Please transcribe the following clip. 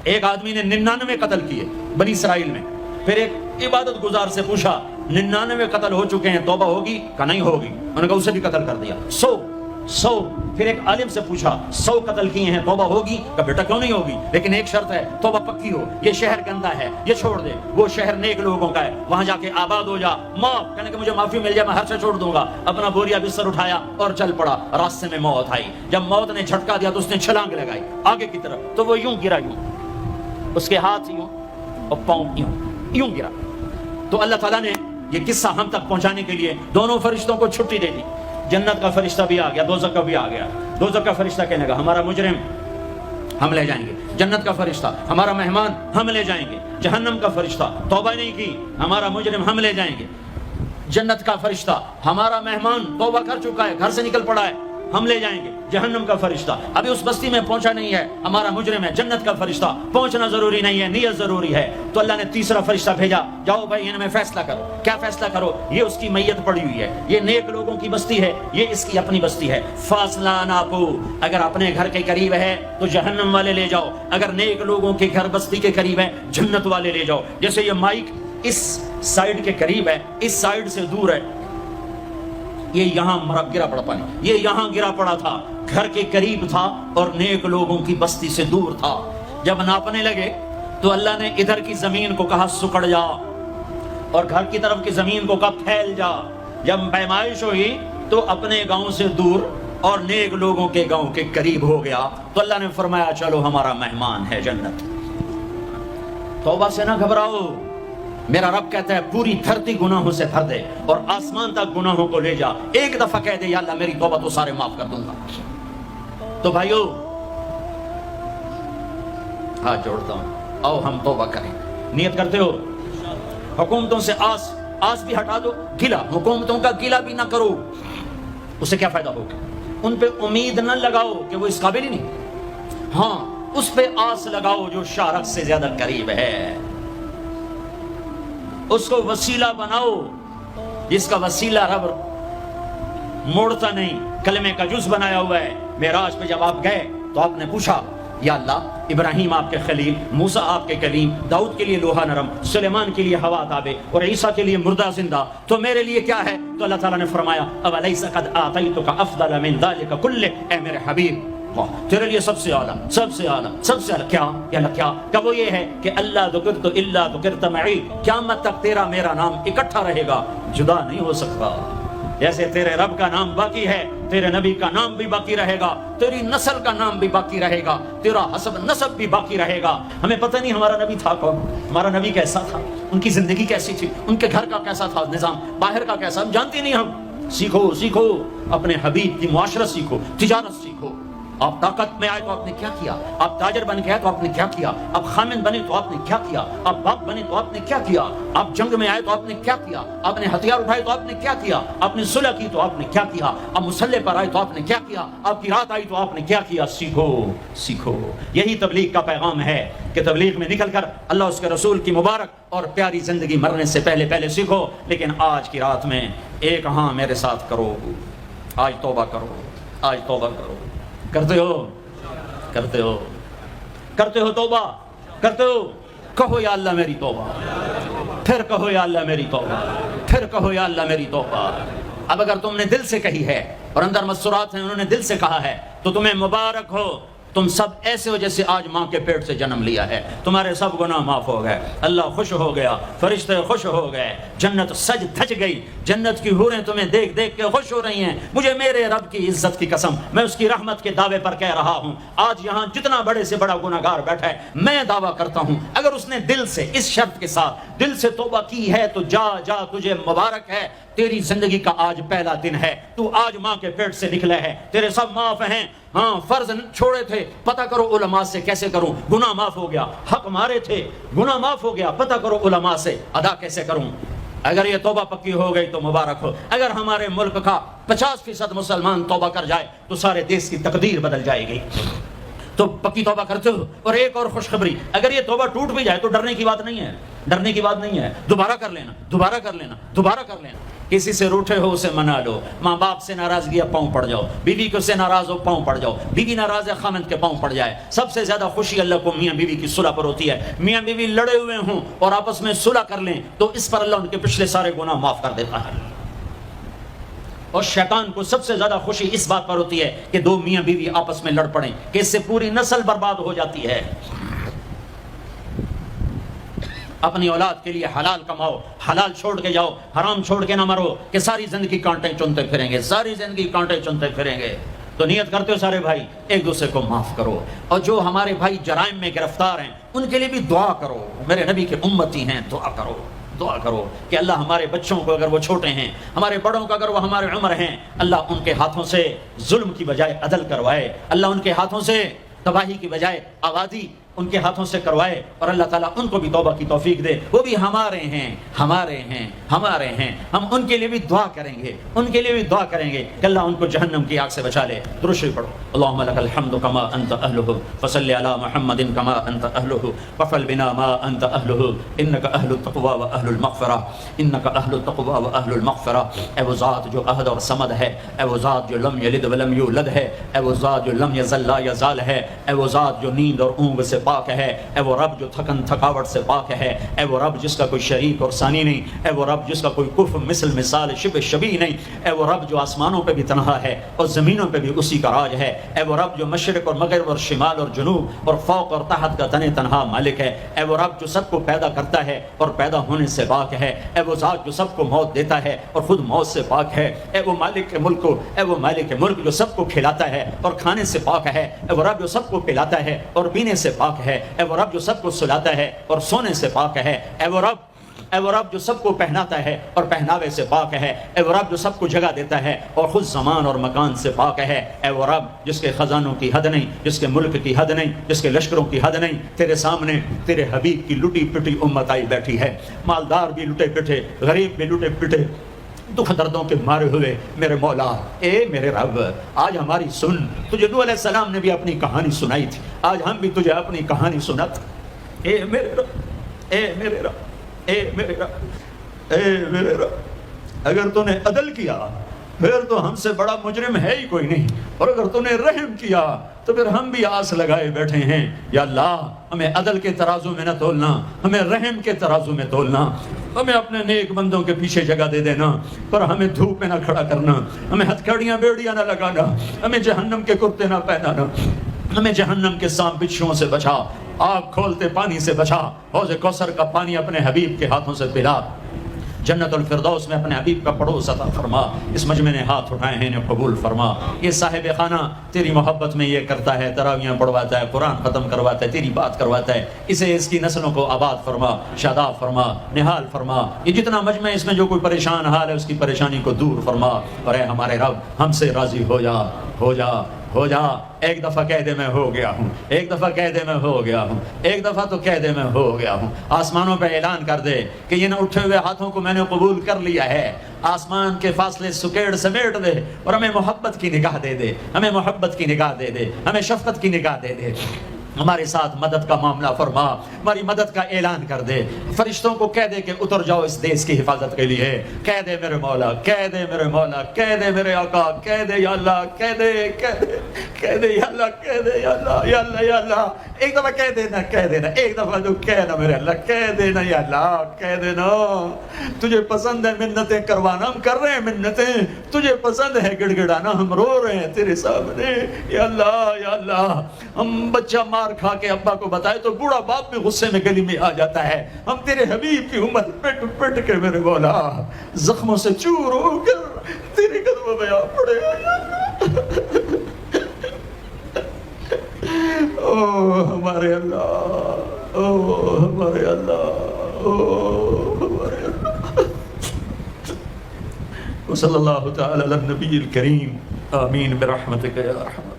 ایک آدمی نے 99 قتل کیے بنی اسرائیل میں. پھر ایک عبادت گزار سے پوچھا 99 قتل ہو چکے ہیں, توبہ ہوگی؟ کہ نہیں ہوگی. انہوں نے کہا اسے بھی قتل کر دیا. 100. پھر ایک عالم سے پوچھا 100 قتل کیے ہیں, توبہ ہوگی؟ کہ بیٹا کیوں نہیں ہوگی, لیکن ایک شرط ہے, توبہ پکی ہو. یہ شہر گندا ہے, یہ چھوڑ دے. وہ شہر نیک لوگوں کا ہے, وہاں جا کے آباد ہو جا. معاف کہنے کہ مجھے معافی مل جائے میں ہر سے چھوڑ دوں گا. اپنا بوریا بستر اٹھایا اور چل پڑا. راستے میں موت آئی. جب موت نے جھٹکا دیا تو اس نے چھلانگ لگائی آگے کی طرف, تو وہ یوں گرا, یوں اس کے ہاتھ یوں اور پاؤں یوں گرا. تو اللہ تعالیٰ نے یہ قصہ ہم تک پہنچانے کے لیے دونوں فرشتوں کو چھٹی دے دی. جنت کا فرشتہ بھی آ گیا, دوزخ کا بھی آ گیا. دوزخ کا فرشتہ کہنے لگا ہمارا مجرم ہم لے جائیں گے. جنت کا فرشتہ ہمارا مہمان ہم لے جائیں گے. جہنم کا فرشتہ توبہ نہیں کی, ہمارا مجرم ہم لے جائیں گے. جنت کا فرشتہ ہمارا مہمان توبہ کر چکا ہے, گھر سے نکل پڑا ہے, ہم لے جائیں گے. جہنم کا فرشتہ ابھی اس بستی میں پہنچا نہیں ہے, ہمارا مجرم ہے. جنت کا فرشتہ پہنچنا ضروری نہیں ہے, نیت ضروری ہے. تو اللہ نے تیسرا فرشتہ بھیجا, جاؤ بھائی ان میں فیصلہ کرو. کیا فیصلہ کرو؟ یہ اس کی میت پڑی ہوئی ہے, یہ نیک لوگوں کی بستی ہے, یہ اس کی اپنی بستی ہے. فاصلہ ناپو, اگر اپنے گھر کے قریب ہے تو جہنم والے لے جاؤ, اگر نیک لوگوں کے گھر بستی کے قریب ہے جنت والے لے جاؤ. جیسے یہ مائک اس سائیڈ کے قریب ہے, اس سائیڈ سے دور ہے, یہ یہاں گرا پڑا پانی, یہ یہاں گرا پڑا تھا, گھر کے قریب تھا اور نیک لوگوں کی بستی سے دور تھا. جب ناپنے لگے تو اللہ نے ادھر کی زمین کو کہا سکڑ جا, اور گھر کی طرف کی زمین کو کہا پھیل جا. جب پیمائش ہوئی تو اپنے گاؤں سے دور اور نیک لوگوں کے گاؤں کے قریب ہو گیا. تو اللہ نے فرمایا چلو ہمارا مہمان ہے جنت. توبہ سے نہ گھبراؤ, میرا رب کہتا ہے پوری دھرتی گناہوں سے بھر دے اور آسمان تک گناہوں کو لے جا. ایک دفعہ کہہ دے یا اللہ میری توبہ تو سارے معاف کر دوں گا. تو بھائیو ہاتھ جوڑتا ہوں, آؤ ہم توبہ کریں. نیت کرتے ہو؟ حکومتوں سے آس بھی ہٹا دو, گلا حکومتوں کا گلا بھی نہ کرو, اس سے کیا فائدہ ہوگا؟ ان پہ امید نہ لگاؤ کہ وہ اس قابل ہی نہیں. ہاں اس پہ آس لگاؤ جو شارک سے زیادہ قریب ہے, اس کو وسیلہ بناؤ جس کا وسیلہ رب موڑتا نہیں, کلمے کا جز بنایا ہوا ہے. معراج پہ جب آپ گئے تو آپ نے پوچھا یا اللہ ابراہیم آپ کے خلیل, موسیٰ آپ کے کلیم, داؤد کے لیے لوہا نرم, سلیمان کے لیے ہوا تابع اور عیسیٰ کے لیے مردہ زندہ, تو میرے لیے کیا ہے؟ تو اللہ تعالیٰ نے فرمایا اولیس قد آتیتک افضل من ذلک کلہ, اے میرے حبیب تیرے لیے سب سے اعلیٰ, سب سے اعلیٰ, سب سے اعلیٰ کیا یا اللہ کیا؟ کہ وہ یہ ہے کہ اللہ ذکرت الا ذکرت معی, قیامت تک تیرا میرا نام اکٹھا رہے گا, جدا نہیں ہو سکتا. جیسے تیرے رب کا نام باقی ہے, تیرے نبی کا نام بھی باقی رہے گا, تیری نسل کا نام بھی باقی رہے گا, تیرا حسب نسب بھی باقی رہے گا. ہمیں پتہ نہیں ہمارا نبی تھا کون, ہمارا نبی کیسا تھا, ان کی زندگی کیسی تھی, ان کے گھر کا کیسا تھا نظام, باہر کا کیسا, ہم جانتے نہیں. ہم سیکھو اپنے حبیب کی معاشرت سیکھو, تجارت سیکھو. آپ طاقت میں آئے تو آپ نے کیا کیا, آپ تاجر بن گئے تو آپ نے کیا کیا, آپ خامن بنے تو آپ نے کیا کیا, آپ باپ بنے تو آپ نے کیا کیا, آپ جنگ میں آئے تو آپ نے کیا کیا, آپ نے ہتھیار اٹھائے تو آپ نے کیا کیا, آپ نے صلح کی تو آپ نے کیا کیا, آپ مسلح پر آئے تو آپ نے کیا کیا, آپ کی رات آئی تو آپ نے کیا کیا. سیکھو. یہی تبلیغ کا پیغام ہے کہ تبلیغ میں نکل کر اللہ اس کے رسول کی مبارک اور پیاری زندگی مرنے سے پہلے سیکھو. لیکن آج کی رات میں ایک ہاں میرے ساتھ کرو, آج توبہ کرو, آج توبہ کرو. کرتے ہو توبہ کرتے ہو, کہو یا اللہ میری توبہ, پھر کہو یا اللہ میری توبہ, پھر کہو یا اللہ میری توبہ. اب اگر تم نے دل سے کہی ہے اور اندر مسرات ہیں انہوں نے دل سے کہا ہے تو تمہیں مبارک ہو, تم سب ایسے ہو جیسے آج ماں کے پیٹ سے جنم لیا ہے, تمہارے سب گناہ معاف ہو گئے, اللہ خوش ہو گیا, فرشتے خوش ہو گئے, جنت سج دھج گئی, جنت کی حوریں تمہیں دیکھ دیکھ کے خوش ہو رہی ہیں. مجھے میرے رب کی عزت کی قسم, میں اس کی رحمت کے دعوے پر کہہ رہا ہوں, آج یہاں جتنا بڑے سے بڑا گناہگار بیٹھا ہے میں دعویٰ کرتا ہوں اگر اس نے دل سے اس شرط کے ساتھ دل سے توبہ کی ہے تو جا تجھے مبارک ہے, تیری زندگی کا آج پہلا دن ہے, تو آج ماں کے پیٹ سے نکلا ہے, تیرے سب معاف ہیں. ہاں فرض چھوڑے تھے, پتہ کرو علماء سے کیسے کروں, گناہ معاف ہو گیا. حق مارے تھے, گناہ معاف ہو گیا, پتہ کرو علماء سے ادا کیسے کروں. اگر یہ توبہ پکی ہو گئی تو مبارک ہو. اگر ہمارے ملک کا 50% مسلمان توبہ کر جائے تو سارے دیش کی تقدیر بدل جائے گی. تو پکی توبہ کرتے ہو. اور ایک اور خوشخبری, اگر یہ توبہ ٹوٹ بھی جائے تو ڈرنے کی بات نہیں ہے, ڈرنے کی بات نہیں ہے, دوبارہ کر لینا, دوبارہ کر لینا, دوبارہ کر لینا. किसी से रूठे हो उसे मना लो, माँ बाप से नाराजगी है पाँव पड़ जाओ, बीवी को से नाराज हो पाँव पड़ जाओ, बीवी नाराज है खामद के पाँव पड़ जाए। सबसे ज्यादा खुशी अल्लाह को मियाँ बीवी की सुलह पर होती है। मियाँ बीवी लड़े हुए हों और आपस में सुलह कर लें तो इस पर अल्लाह उनके पिछले सारे गुनाह माफ कर देता है। और शैतान को सबसे ज्यादा खुशी इस बात पर होती है कि दो मियाँ बीवी आपस में लड़ पड़ें, कि इससे पूरी नस्ल बर्बाद हो जाती है। अपनी औलाद के लिए हलाल कमाओ, हलाल छोड़ के जाओ, हराम छोड़ के ना मरो कि सारी जिंदगी कांटे चुनते फिरेंगे, सारी जिंदगी कांटे चुनते फिरेंगे। तो नियत करते हो सारे भाई एक दूसरे को माफ करो, और जो हमारे भाई जराइम में गिरफ्तार हैं उनके लिए भी दुआ करो। मेरे नबी के उम्मती हैं, दुआ करो, दुआ करो कि अल्लाह हमारे बच्चों को अगर वो छोटे हैं, हमारे बड़ों को अगर वो हमारे उम्र हैं, अल्लाह उनके हाथों से जुल्म की बजाय अदल करवाए, अल्लाह उनके हाथों से तबाही की बजाय आबादी उनके हाथों से करवाए, और अल्लाह ताला उनको भी तौबा की तौफीक दे। वो भी हमारे हैं, हमारे हैं, हमारे हैं। हम उनके लिए भी दुआ करेंगे, उनके लिए भी दुआ करेंगे कि अल्लाह उनको जहन्नम की आग से बचा ले। दुरूद शरीफ पढ़ो। अल्लाहुम्मा लकल हम्दु कमा अंत अहलुहु फसल्लि अला मुहम्मदिन कमा अंत अहलुहु वफल बिना मा अंत अहलुहु इन्नका अहलुत तक़वा व अहलुल मग़फ़िरा, इन्नका अहलुत तक़वा व अहलुल मग़फ़िरा। ए वो ज़ात जो अहद और समद है, ए वो ज़ात जो लम यलिद व लम यूलद है, ए वो ज़ात जो लम यज़ल ला यज़ाल है, ए वो ज़ात जो नींद और ऊँग से पाक है, ए वो रब जो थकन थकावट से पाक है, ए वो रब जिसका कोई शरीक और सानी नहीं, ए वो रब जिसका कोई कुफ मिसल मिसाल शिब शबी नहीं, ए वो रब जो आसमानों पे भी तन्हा है और ज़मीनों पे भी उसी का राज है, ए वो रब जो मशरिक और मगरिब और शिमाल और जुनूब और फौक और तहत का तने तन्हा मालिक है, ए वो रब जो सबको पैदा करता है और पैदा होने से पाक है, ए वो ज़ात जो सबको मौत देता है और खुद मौत से पाक है, ए वो मालिक के मुल्क को, ए वो मालिक के मुल्क जो सबको खिलाता है और खाने से पाक है, ए वो रब जो सबको पिलाता है और पीने से पाक है, ए वो रब जो सबको सुलाता है और सोने से पाक है, ए वो रब जो सबको पहनाता है और पहनावे से पाक है, ए वो रब जो सबको जगह देता है और खुद ज़मान और मकान से पाक है, ए वो रब जिसके ख़जानों की हद नहीं, जिसके मुल्क की हद नहीं, जिसके लश्करों की हद नहीं। तेरे सामने तेरे हबीब की लुटी पिटी उम्मत आई बैठी है, मालदार भी लुटे पिटे, गरीब भी लुटे पिटे, दुख दर्दों के मारे हुए मेरे मौला, ए मेरे रब आज हमारी सुन। तुझे नूह अलैहिस्सलाम ने भी अपनी कहानी सुनाई थी, आज हम भी तुझे अपनी कहानी सुनाते। ए मेरे रब, ए मेरे रब, ए मेरे रब, ए मेरे रब, अगर तूने अदल किया फिर तो हमसे बड़ा मुजरिम है ही कोई नहीं, और अगर तूने रहम किया तो फिर हम भी आस लगाए बैठे हैं। या अल्लाह हमें अदल के तराजू में न तोलना, हमें रहम के तराजू में तोलना, हमें अपने नेक बंदों के पीछे जगह दे देना, पर हमें धूप में ना खड़ा करना, हमें हथकड़ियाँ बेड़ियाँ ना लगाना, हमें जहन्नम के कुर्ते ना पहनाना, हमें जहन्नम के सांप बिच्छुओं से बचा, आग खोलते पानी से बचा, हौज़ कौसर का पानी अपने हबीब के हाथों से पिला, जन्नतुल फिरदौस में अपने हबीब का पड़ोस अता फरमा। इस मजमे ने हाथ उठाए हैं इन्हें कबूल फरमा। ये साहिब खाना तेरी मोहब्बत में ये करता है, तरावियाँ पढ़वाता है, कुरान ख़त्म करवाता है, तेरी बात करवाता है, इसे इसकी नस्लों को आबाद फरमा, शादाब फरमा, निहाल फरमा। ये जितना मजमे इसमें जो कोई परेशान हाल है उसकी परेशानी को दूर फरमा। और है हमारे रब हमसे राज़ी हो जा, हो जा, हो जा। एक दफ़ा कह दे मैं हो गया हूँ, एक दफ़ा कह दे मैं हो गया हूँ, एक दफ़ा तो कह दे मैं हो गया हूँ। आसमानों पे ऐलान कर दे कि ये न उठे हुए हाथों को मैंने कबूल कर लिया है। आसमान के फासले सुकेड़ समेट दे और हमें मोहब्बत की निगाह दे दे, हमें मोहब्बत की निगाह दे दे, हमें शफ़क़त की निगाह दे दे। हमारे साथ मदद का मामला फरमा, हमारी मदद का ऐलान कर दे। फरिश्तों को कह दे कि उतर जाओ इस देश की हिफाजत के लिए। कह दे मेरे मौला, कह दे मेरे मौला, कह दे मेरे आका, कह दे या अल्लाह, कह दे, कह दे, कह दे या अल्लाह, कह दे या अल्लाह, या अल्लाह, या अल्लाह। एक दफ़ा कह देना, कह देना, एक दफ़ा तो कह ना मेरे अल्लाह, कह देना या अल्लाह, कह देना। तुझे पसंद है मिन्नतें करवाना, हम कर रहे हैं मिन्नतें, तुझे पसंद है गिड़गिड़ाना, हम रो रहे हैं तेरे सामने। या अल्लाह, या अल्लाह। हम बच्चा मार खा के अब्बा को बताए तो बूढ़ा बाप भी गुस्से में गली में आ जाता है। हम तेरे हबीब की उम्मत पिट पिट के मेरे मौला जख्मों से चूर होकर तेरे कदमों में आ पड़े। ओ हमारे अल्लाह, ओ हमारे अल्लाह, ओ हमारे अल्लाह। वसल्लल्लाहु तआला अला नबील करीम, आमीन बिरहमतिक या अरहम।